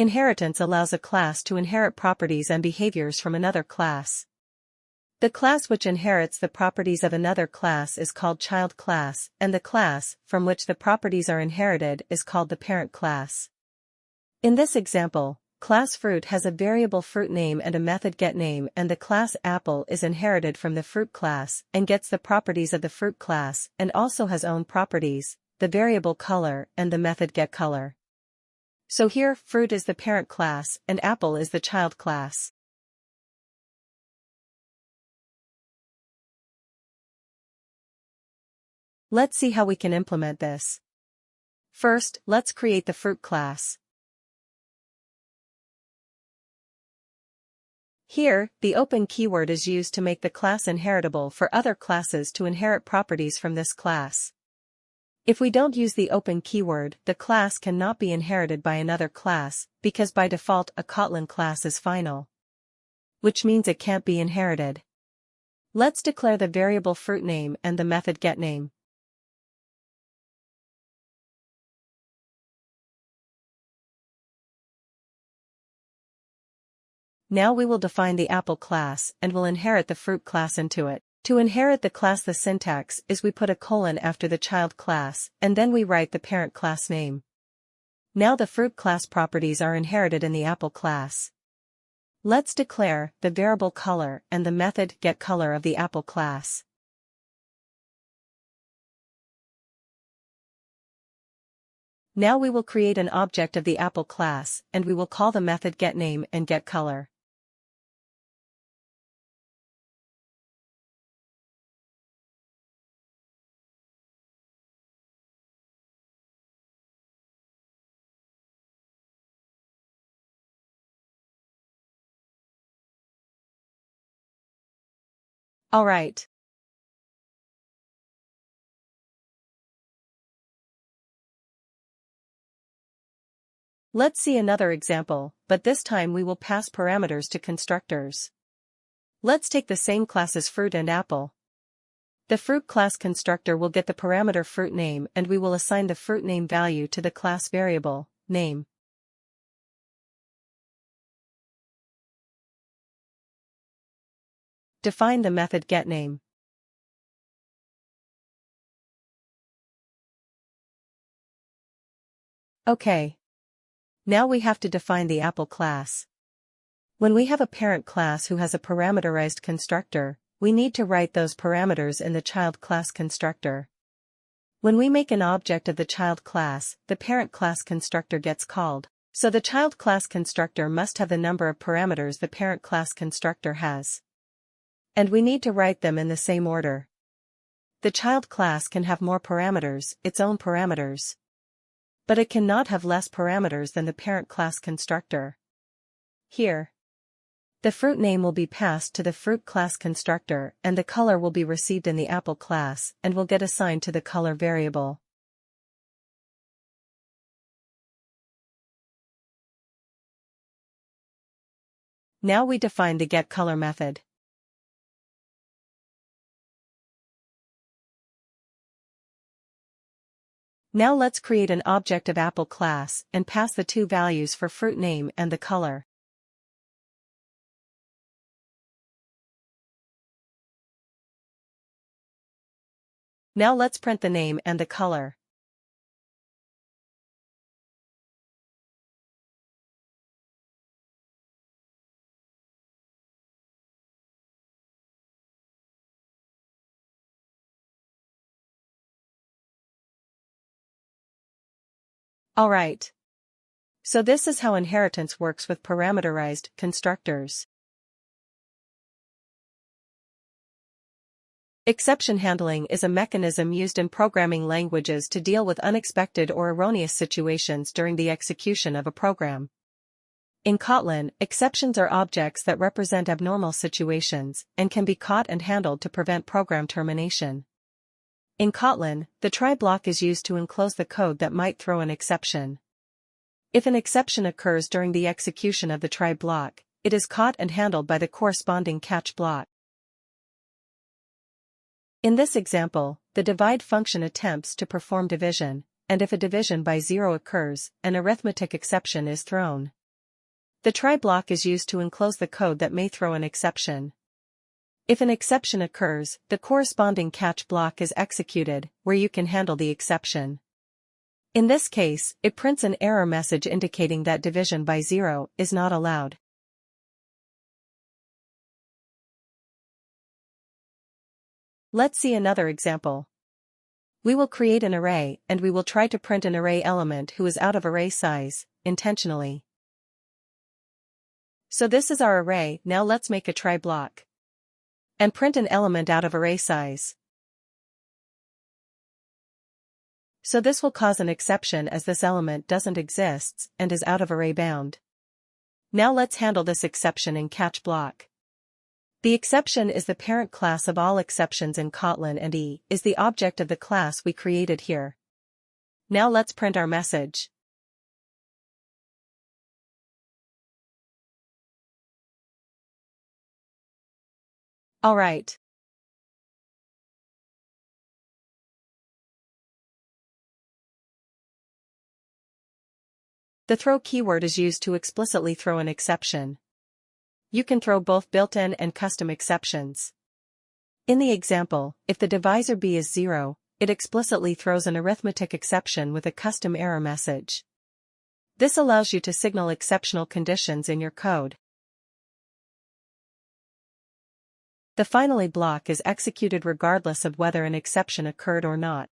Inheritance allows a class to inherit properties and behaviors from another class. The class which inherits the properties of another class is called child class, and the class from which the properties are inherited is called the parent class. In this example, class fruit has a variable fruit name and a method getName, and the class apple is inherited from the fruit class and gets the properties of the fruit class and also has own properties, the variable color and the method getColor. So here, fruit is the parent class and apple is the child class. Let's see how we can implement this. First, let's create the fruit class. Here, the open keyword is used to make the class inheritable for other classes to inherit properties from this class. If we don't use the open keyword, the class cannot be inherited by another class, because by default a Kotlin class is final, which means it can't be inherited. Let's declare the variable fruit name and the method getName. Now we will define the apple class and will inherit the fruit class into it. To inherit the class, the syntax is we put a colon after the child class and then we write the parent class name. Now the fruit class properties are inherited in the apple class. Let's declare the variable color and the method getColor of the apple class. Now we will create an object of the apple class and we will call the method getName and getColor. Alright. Let's see another example, but this time we will pass parameters to constructors. Let's take the same class as fruit and apple. The fruit class constructor will get the parameter fruit name and we will assign the fruit name value to the class variable, name. Define the method getName. Okay. Now we have to define the apple class. When we have a parent class who has a parameterized constructor, we need to write those parameters in the child class constructor. When we make an object of the child class, the parent class constructor gets called. So the child class constructor must have the number of parameters the parent class constructor has. And we need to write them in the same order. The child class can have more parameters, its own parameters. But it cannot have less parameters than the parent class constructor. Here, the fruit name will be passed to the fruit class constructor and the color will be received in the apple class and will get assigned to the color variable. Now we define the getColor method. Now let's create an object of apple class and pass the two values for fruit name and the color. Now let's print the name and the color. Alright. So this is how inheritance works with parameterized constructors. Exception handling is a mechanism used in programming languages to deal with unexpected or erroneous situations during the execution of a program. In Kotlin, exceptions are objects that represent abnormal situations and can be caught and handled to prevent program termination. In Kotlin, the try block is used to enclose the code that might throw an exception. If an exception occurs during the execution of the try block, it is caught and handled by the corresponding catch block. In this example, the divide function attempts to perform division, and if a division by 0 occurs, an arithmetic exception is thrown. The try block is used to enclose the code that may throw an exception. If an exception occurs, the corresponding catch block is executed, where you can handle the exception. In this case, it prints an error message indicating that division by 0 is not allowed. Let's see another example. We will create an array, and we will try to print an array element who is out of array size, intentionally. So this is our array. Now let's make a try block. And print an element out of array size. So this will cause an exception as this element doesn't exist and is out of array bound. Now let's handle this exception in catch block. The exception is the parent class of all exceptions in Kotlin, and E is the object of the class we created here. Now let's print our message. Alright. The throw keyword is used to explicitly throw an exception. You can throw both built-in and custom exceptions. In the example, if the divisor b is 0, it explicitly throws an arithmetic exception with a custom error message. This allows you to signal exceptional conditions in your code. The finally block is executed regardless of whether an exception occurred or not.